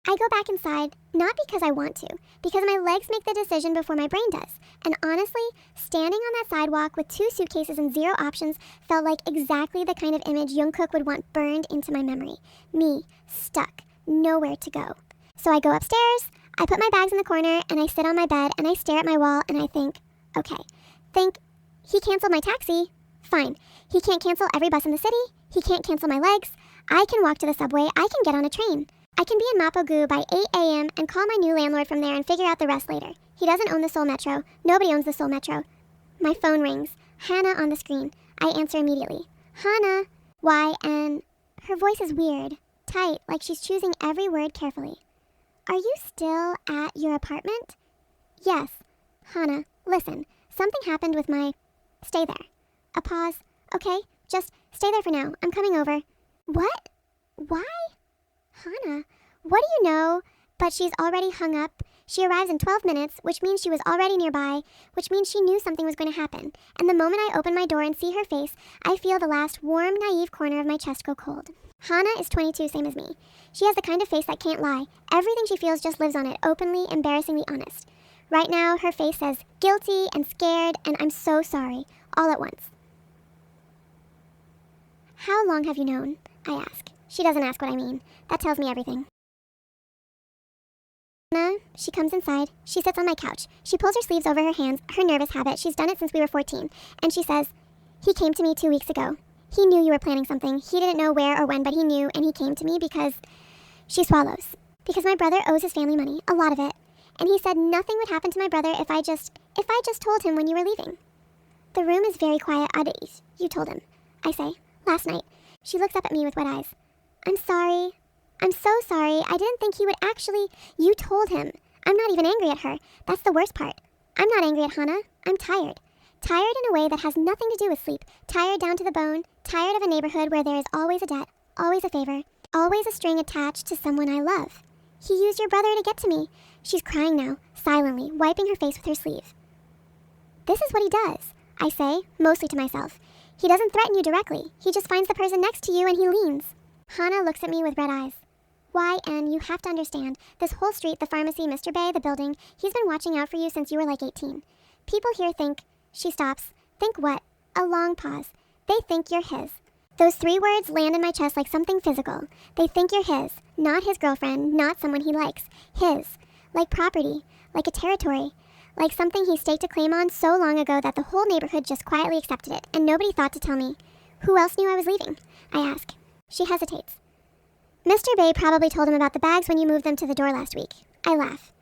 I go back inside, not because I want to, because my legs make the decision before my brain does. And honestly, standing on that sidewalk with 2 suitcases and 0 options felt like exactly the kind of image Jungkook would want burned into my memory. Me, stuck, nowhere to go. So I go upstairs, I put my bags in the corner, and I sit on my bed, and I stare at my wall, and I think, okay. He canceled my taxi. Fine. He can't cancel every bus in the city. He can't cancel my legs. I can walk to the subway. I can get on a train. I can be in Mapogu by 8 a.m. and call my new landlord from there and figure out the rest later. He doesn't own the Seoul Metro. Nobody owns the Seoul Metro. My phone rings. Hannah on the screen. I answer immediately. Hannah. Why? And her voice is weird. Tight, like she's choosing every word carefully. Are you still at your apartment? Yes. Hannah, listen. Something happened with my... Stay there. A pause. Okay, just stay there for now. I'm coming over. What? Why? Hannah, what do you know? But she's already hung up. She arrives in 12 minutes, which means she was already nearby, which means she knew something was going to happen. And the moment I open my door and see her face, I feel the last warm, naive corner of my chest go cold. Hannah is 22, same as me. She has the kind of face that can't lie. Everything she feels just lives on it, openly, embarrassingly honest. Right now, her face says guilty and scared, and I'm so sorry, all at once. How long have you known? I ask. She doesn't ask what I mean. That tells me everything. Hannah, she comes inside. She sits on my couch. She pulls her sleeves over her hands, her nervous habit. She's done it since we were 14. And she says, he came to me 2 weeks ago. He knew you were planning something. He didn't know where or when, but he knew, and he came to me because... She swallows. Because my brother owes his family money, a lot of it. And he said nothing would happen to my brother if I just told him when you were leaving. The room is very quiet. You told him. I say, last night. She looks up at me with wet eyes. I'm sorry. I'm so sorry. I didn't think he would actually... You told him. I'm not even angry at her. That's the worst part. I'm not angry at Hannah. I'm tired. Tired in a way that has nothing to do with sleep. Tired down to the bone. Tired of a neighborhood where there is always a debt, always a favor, always a string attached to someone I love. He used your brother to get to me. She's crying now, silently, wiping her face with her sleeve. This is what he does, I say, mostly to myself. He doesn't threaten you directly. He just finds the person next to you and he leans. Hannah looks at me with red eyes. Why, and you have to understand, this whole street, the pharmacy, Mr. Bay, the building, he's been watching out for you since you were like 18. People here think... She stops. Think what? A long pause. They think you're his. Those 3 words land in my chest like something physical. They think you're his, not his girlfriend, not someone he likes. His. Like property, like a territory, like something he staked a claim on so long ago that the whole neighborhood just quietly accepted it, and nobody thought to tell me. Who else knew I was leaving? I ask. She hesitates. Mr. Bay probably told him about the bags when you moved them to the door last week. I laugh.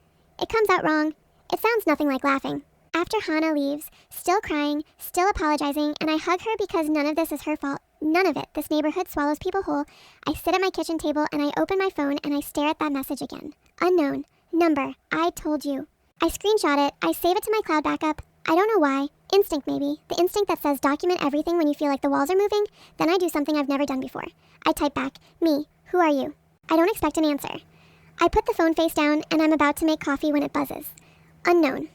It comes out wrong. It sounds nothing like laughing. After Hannah leaves, still crying, still apologizing, and I hug her because none of this is her fault. None of it. This neighborhood swallows people whole. I sit at my kitchen table and I open my phone and I stare at that message again. Unknown. Number. I told you. I screenshot it. I save it to my cloud backup. I don't know why. Instinct maybe. The instinct that says document everything when you feel like the walls are moving. Then I do something I've never done before. I type back, me. Who are you? I don't expect an answer. I put the phone face down and I'm about to make coffee when it buzzes. Unknown.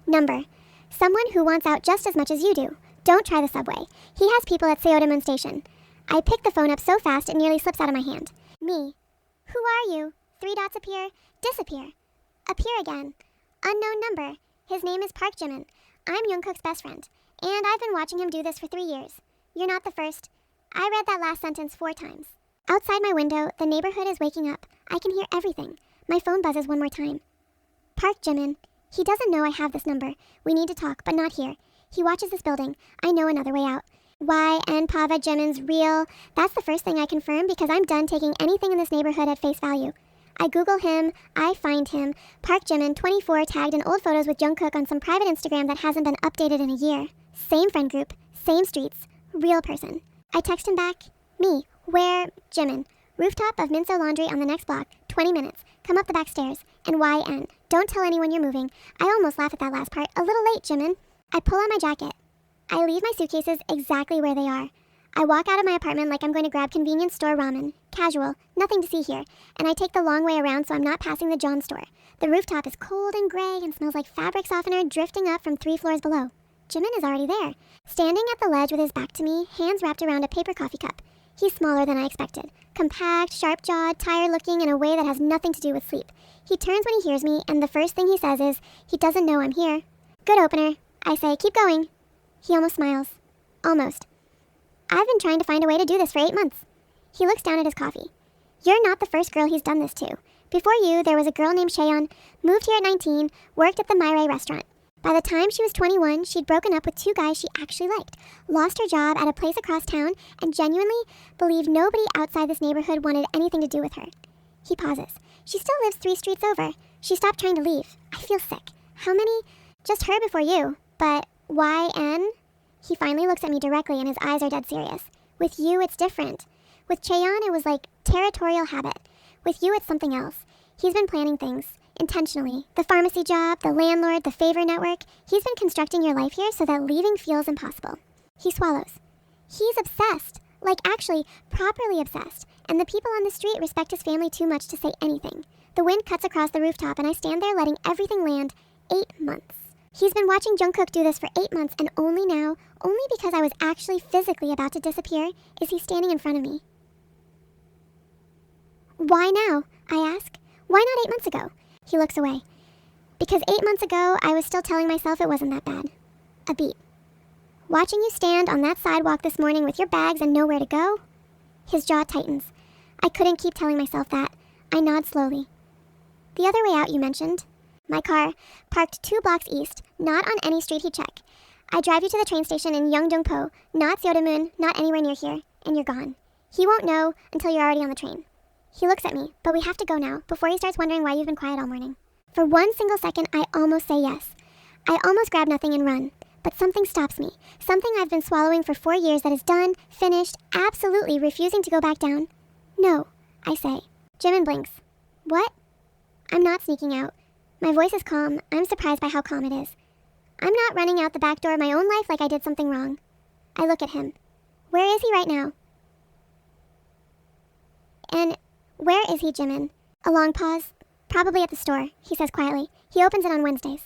Number. Someone who wants out just as much as you do. Don't try the subway. He has people at Seodamun Station. I pick the phone up so fast it nearly slips out of my hand. Me. Who are you? 3 dots appear. Disappear. Appear again. Unknown number. His name is Park Jimin. I'm Jungkook's best friend. And I've been watching him do this for 3 years. You're not the first. I read that last sentence 4 times. Outside my window, the neighborhood is waking up. I can hear everything. My phone buzzes one more time. Park Jimin. He doesn't know I have this number. We need to talk, but not here. He watches this building. I know another way out. Why, and Pava Jimin's real. That's the first thing I confirm because I'm done taking anything in this neighborhood at face value. I Google him. I find him. Park Jimin, 24, tagged in old photos with Jungkook on some private Instagram that hasn't been updated in a year. Same friend group. Same streets. Real person. I text him back. Me. Where? Jimin. Rooftop of Minso Laundry on the next block. 20 minutes. Come up the back stairs. And YN. Don't tell anyone you're moving. I almost laugh at that last part. A little late, Jimin. I pull on my jacket. I leave my suitcases exactly where they are. I walk out of my apartment like I'm going to grab convenience store ramen. Casual. Nothing to see here. And I take the long way around so I'm not passing the John store. The rooftop is cold and gray and smells like fabric softener drifting up from 3 floors below. Jimin is already there. Standing at the ledge with his back to me, hands wrapped around a paper coffee cup. He's smaller than I expected. Compact, sharp-jawed, tired-looking in a way that has nothing to do with sleep. He turns when he hears me, and the first thing he says is, he doesn't know I'm here. Good opener. I say, keep going. He almost smiles. Almost. I've been trying to find a way to do this for 8 months. He looks down at his coffee. You're not the first girl he's done this to. Before you, there was a girl named Cheon, moved here at 19, worked at the Myray restaurant. By the time she was 21, she'd broken up with 2 guys she actually liked, lost her job at a place across town, and genuinely believed nobody outside this neighborhood wanted anything to do with her. He pauses. She still lives 3 streets over. She stopped trying to leave. I feel sick. How many? Just her before you. But why N? He finally looks at me directly and his eyes are dead serious. With you, it's different. With Cheon, it was like territorial habit. With you, it's something else. He's been planning things. Intentionally. The pharmacy job, the landlord, the favor network. He's been constructing your life here so that leaving feels impossible. He swallows. He's obsessed. Like actually, properly obsessed. And the people on the street respect his family too much to say anything. The wind cuts across the rooftop and I stand there letting everything land. 8 months. He's been watching Jungkook do this for 8 months and only now, only because I was actually physically about to disappear, is he standing in front of me. Why now? I ask. Why not 8 months ago? He looks away. Because 8 months ago, I was still telling myself it wasn't that bad. A beat. Watching you stand on that sidewalk this morning with your bags and nowhere to go? His jaw tightens. I couldn't keep telling myself that. I nod slowly. The other way out you mentioned. My car, parked 2 blocks east, not on any street he'd check. I drive you to the train station in Yeongdeungpo, not Seodamun, not anywhere near here, and you're gone. He won't know until you're already on the train. He looks at me, but we have to go now, before he starts wondering why you've been quiet all morning. For 1 single second, I almost say yes. I almost grab nothing and run, but something stops me. Something I've been swallowing for 4 years that is done, finished, absolutely refusing to go back down. No, I say. Jimin blinks. What? I'm not sneaking out. My voice is calm. I'm surprised by how calm it is. I'm not running out the back door of my own life like I did something wrong. I look at him. Where is he right now? And where is he, Jimin? A long pause. Probably at the store, he says quietly. He opens it on Wednesdays.